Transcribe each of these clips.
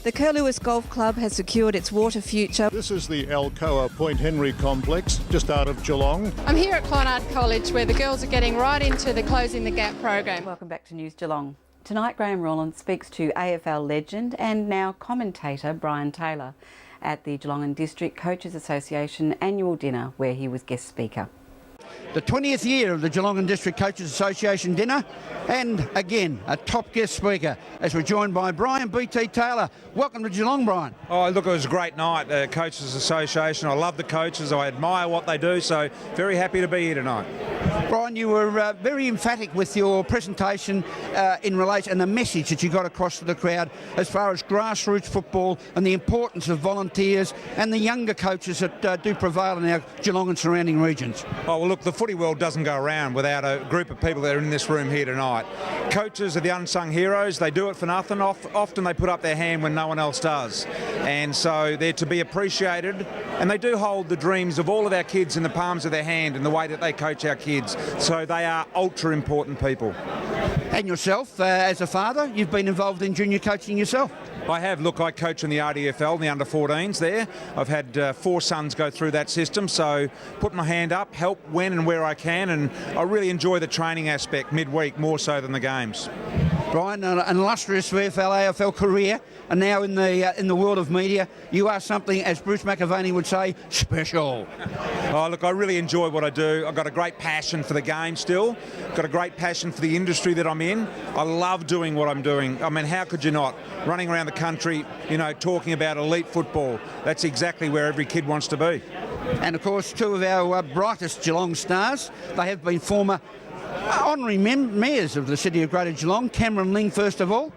The Curlewis Golf Club has secured its water future. This is the Alcoa Point Henry complex, just out of Geelong. I'm here at Clonard College where the girls are getting right into the Closing the Gap program. Welcome back to News Geelong. Tonight, Graham Rowland speaks to AFL legend and now commentator Brian Taylor at the Geelong and District Coaches Association annual dinner where he was guest speaker. The 20th year of the Geelong and District Coaches Association dinner, and again a top guest speaker as we're joined by Brian BT Taylor. Welcome to Geelong, Brian. Oh, look, it was a great night, Coaches Association. I love the coaches, I admire what they do, so very happy to be here tonight. Brian, you were very emphatic with your presentation in relation and the message that you got across to the crowd as far as grassroots football and the importance of volunteers and the younger coaches that do prevail in our Geelong and surrounding regions. Oh, well, look, the footy world doesn't go around without a group of people that are in this room here tonight. Coaches are the unsung heroes. They do it for nothing. Often they put up their hand when no one else does. And so they're to be appreciated. And they do hold the dreams of all of our kids in the palms of their hand in the way that they coach our kids. So they are ultra important people. And yourself, as a father, you've been involved in junior coaching yourself. I have. Look, I coach in the RDFL, the under-14s there. I've had 4 sons go through that system, so put my hand up, help when and where I can, and I really enjoy the training aspect midweek more so than the games. Brian, an illustrious VFL, AFL career, and now in the world of media, you are something, as Bruce McAvaney would say, special. Oh, look, I really enjoy what I do. I've got a great passion for the game still. Got a great passion for the industry that I'm in. I love doing what I'm doing. I mean, how could you not? Running around the country, you know, talking about elite football. That's exactly where every kid wants to be. And of course, 2 of our brightest Geelong stars, they have been former honorary mayors of the city of Greater Geelong. Cameron Ling, first of all.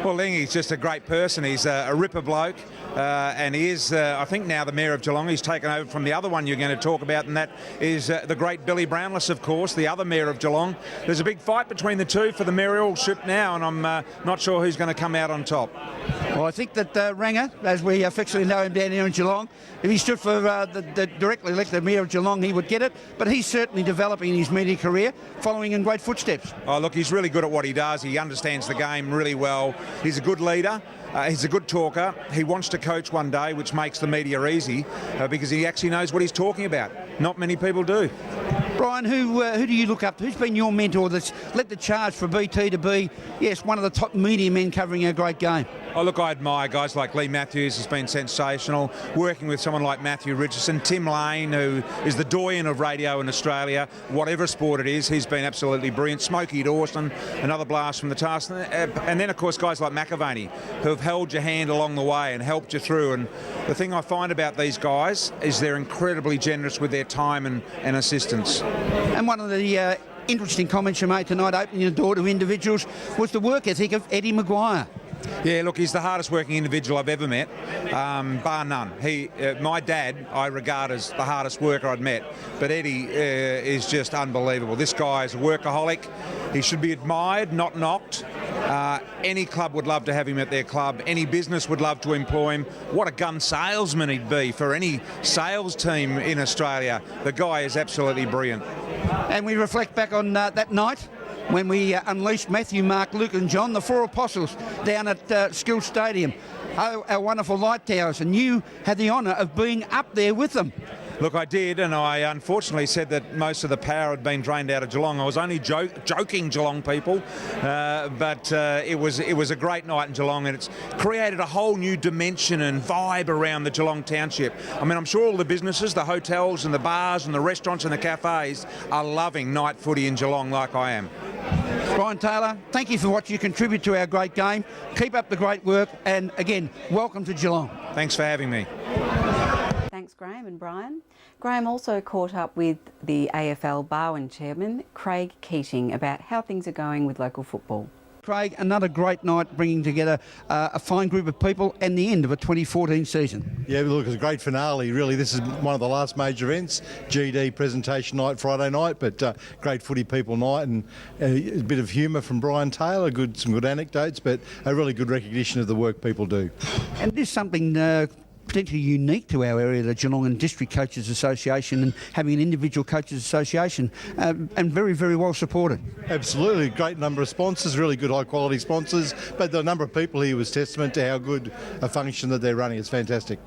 Well, Ling, he's just a great person. He's a ripper bloke. And he is, I think, now the Mayor of Geelong. He's taken over from the other one you're going to talk about, and that is the great Billy Brownless, of course, the other Mayor of Geelong. There's a big fight between the two for the mayoralship now, and I'm not sure who's going to come out on top. Well, I think that Ranger, as we affectionately know him down here in Geelong, if he stood for the directly elected Mayor of Geelong, he would get it. But he's certainly developing his media career, following in great footsteps. Oh, look, he's really good at what he does. He understands the game really well. He's a good leader. He's a good talker. He wants to coach one day, which makes the media easy because he actually knows what he's talking about. Not many people do. Brian, who do you look up to? Who's been your mentor that's led the charge for BT to be, yes, one of the top media men covering our great game? Oh, look, I admire guys like Lee Matthews, has been sensational. Working with someone like Matthew Richardson, Tim Lane, who is the doyen of radio in Australia, whatever sport it is, he's been absolutely brilliant. Smokey Dawson, another blast from the task. And then, of course, guys like McAvaney, who have held your hand along the way and helped you through. And the thing I find about these guys is they're incredibly generous with their time and assistance. And one of the interesting comments you made tonight, opening the door to individuals, was the work ethic of Eddie Maguire. Yeah, look, he's the hardest working individual I've ever met, bar none. My dad, I regard as the hardest worker I'd met, but Eddie is just unbelievable. This guy is a workaholic. He should be admired, not knocked. Any club would love to have him at their club. Any business would love to employ him. What a gun salesman he'd be for any sales team in Australia. The guy is absolutely brilliant. And we reflect back on that night when we unleashed Matthew, Mark, Luke and John, the 4 apostles, down at Skill Stadium. Oh, our wonderful light towers, and you had the honour of being up there with them. Look, I did, and I unfortunately said that most of the power had been drained out of Geelong. I was only joking, Geelong people, but it was a great night in Geelong, and it's created a whole new dimension and vibe around the Geelong township. I mean, I'm sure all the businesses, the hotels and the bars and the restaurants and the cafes are loving night footy in Geelong like I am. Brian Taylor, thank you for what you contribute to our great game. Keep up the great work, and again, welcome to Geelong. Thanks for having me. Thanks, Graham and Brian. Graham also caught up with the AFL Barwon chairman, Craig Keating, about how things are going with local football. Craig, another great night bringing together a fine group of people and the end of a 2014 season. Yeah, look, it's a great finale, really. This is one of the last major events. GD presentation night, Friday night, but great footy people night, and a bit of humour from Brian Taylor, some good anecdotes, but a really good recognition of the work people do. And this is something potentially unique to our area, the Geelong and District Coaches Association, and having an individual coaches association, and very, very well supported. Absolutely, great number of sponsors, really good high quality sponsors, but the number of people here was testament to how good a function that they're running. It's fantastic.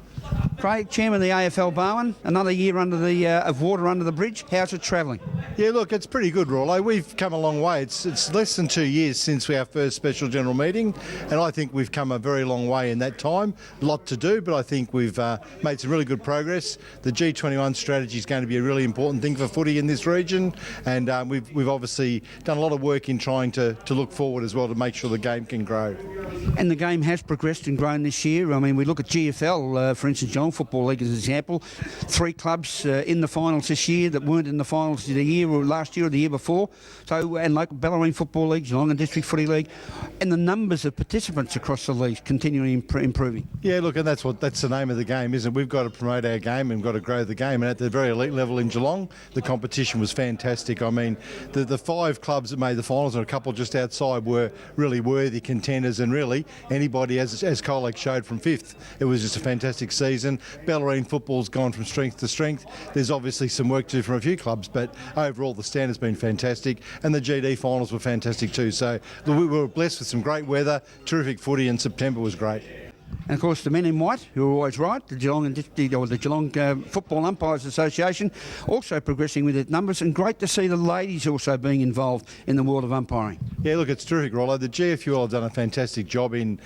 Craig, Chairman of the AFL Barwon, another year under the of water under the bridge. How's it travelling? Yeah, look, it's pretty good, Rollo. We've come a long way. It's less than 2 years since our first special general meeting, and I think we've come a very long way in that time. A lot to do, but I think we've made some really good progress. The G21 strategy is going to be a really important thing for footy in this region, and we've obviously done a lot of work in trying to look forward as well to make sure the game can grow. And the game has progressed and grown this year. I mean, we look at GFL, for instance, Geelong Football League as an example. 3 clubs in the finals this year that weren't in the finals the year or last year or the year before. So, and local Bellarine Football League, Geelong and District Footy League, and the numbers of participants across the league continually improving. Yeah, look, and that's the name of the game, isn't it? We've got to promote our game and we've got to grow the game. And at the very elite level in Geelong, the competition was fantastic. I mean, the 5 clubs that made the finals and a couple just outside were really worthy contenders, and really anybody, as Colac showed, from 5th, it was just a fantastic season. Bellarine football's gone from strength to strength. There's obviously some work to do from a few clubs, but overall the standard's been fantastic, and the GD finals were fantastic too. So we were blessed with some great weather, terrific footy, and September was great. And of course, the men in white, who are always right, the Geelong Football Umpires Association, also progressing with its numbers, and great to see the ladies also being involved in the world of umpiring. Yeah, look, it's terrific, Rollo. The GFUL have done a fantastic job in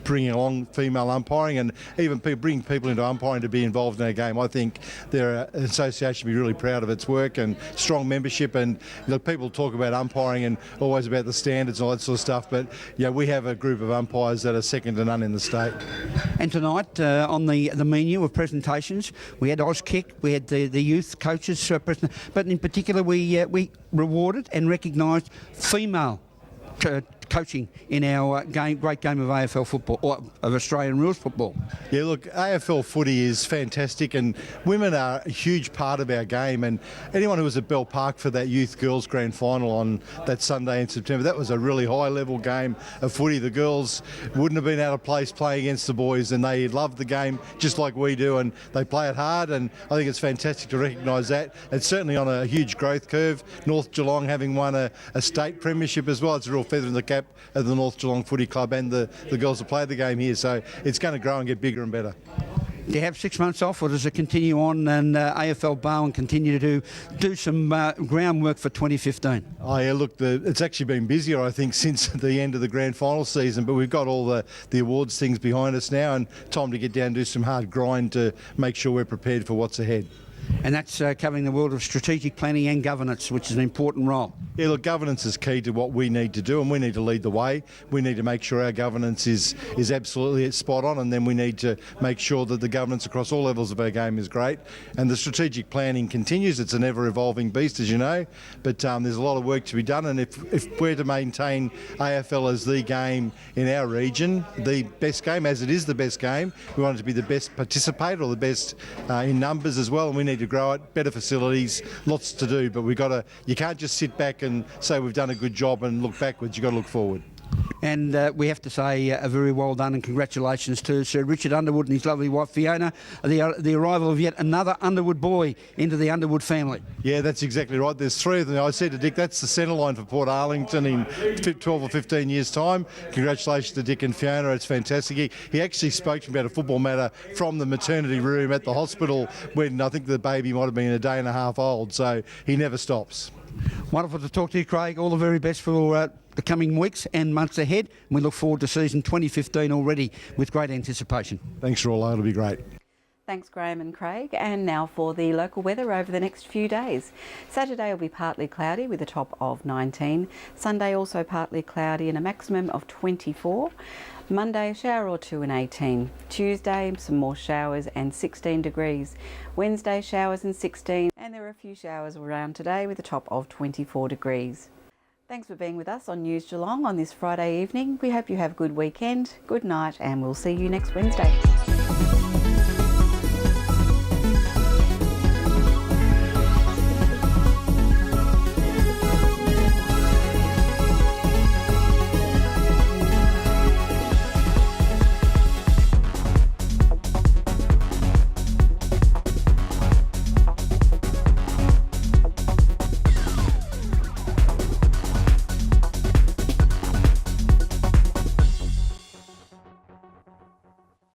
bringing along female umpiring, and even bringing people into umpiring to be involved in our game. I think their association should be really proud of its work and strong membership. And look, people talk about umpiring and always about the standards and all that sort of stuff, but yeah, we have a group of umpires that are second to none in the state. And tonight on the menu of presentations, we had Auskick, we had the youth coaches, but in particular we rewarded and recognised female coaching in our great game of AFL football, or of Australian rules football. Yeah, look, AFL footy is fantastic, and women are a huge part of our game. And anyone who was at Bell Park for that youth girls grand final on that Sunday in September, that was a really high-level game of footy. The girls wouldn't have been out of place playing against the boys, and they love the game just like we do, and they play it hard. And I think it's fantastic to recognise that. It's certainly on a huge growth curve. North Geelong having won a state premiership as well. It's a real feather in the cap of the North Geelong Footy Club and the girls that play the game here. So it's going to grow and get bigger and better. Do you have 6 months off, or does it continue on and AFL Barwon continue to do some groundwork for 2015? Oh yeah, look, it's actually been busier, I think, since the end of the grand final season, but we've got all the awards things behind us now, and time to get down and do some hard grind to make sure we're prepared for what's ahead. And that's covering the world of strategic planning and governance, which is an important role. Yeah, look, governance is key to what we need to do, and we need to lead the way. We need to make sure our governance is absolutely spot on, and then we need to make sure that the governance across all levels of our game is great. And the strategic planning continues. It's an ever-evolving beast, as you know, but there's a lot of work to be done. And if we're to maintain AFL as the game in our region, the best game, as it is the best game, we want it to be the best participator or the best in numbers as well, and we need to grow it, better facilities, lots to do, but you can't just sit back and say we've done a good job and look backwards. You've got to look forward. And we have to say a very well done and congratulations to Sir Richard Underwood and his lovely wife Fiona, the arrival of yet another Underwood boy into the Underwood family. Yeah, that's exactly right. There's 3 of them. I said to Dick, that's the centre line for Port Arlington in 12 or 15 years' time. Congratulations to Dick and Fiona. It's fantastic. He actually spoke to me about a football matter from the maternity room at the hospital when I think the baby might have been a day and a half old, so he never stops. Wonderful to talk to you, Craig. All the very best for the coming weeks and months ahead. We look forward to season 2015 already with great anticipation. Thanks, Rollo. It'll be great. Thanks, Graham and Craig. And now for the local weather over the next few days. Saturday will be partly cloudy with a top of 19. Sunday also partly cloudy and a maximum of 24. Monday, a shower or 2 and 18. Tuesday, some more showers and 16 degrees. Wednesday, showers and 16. And there are a few showers around today with a top of 24 degrees. Thanks for being with us on News Geelong on this Friday evening. We hope you have a good weekend, good night, and we'll see you next Wednesday.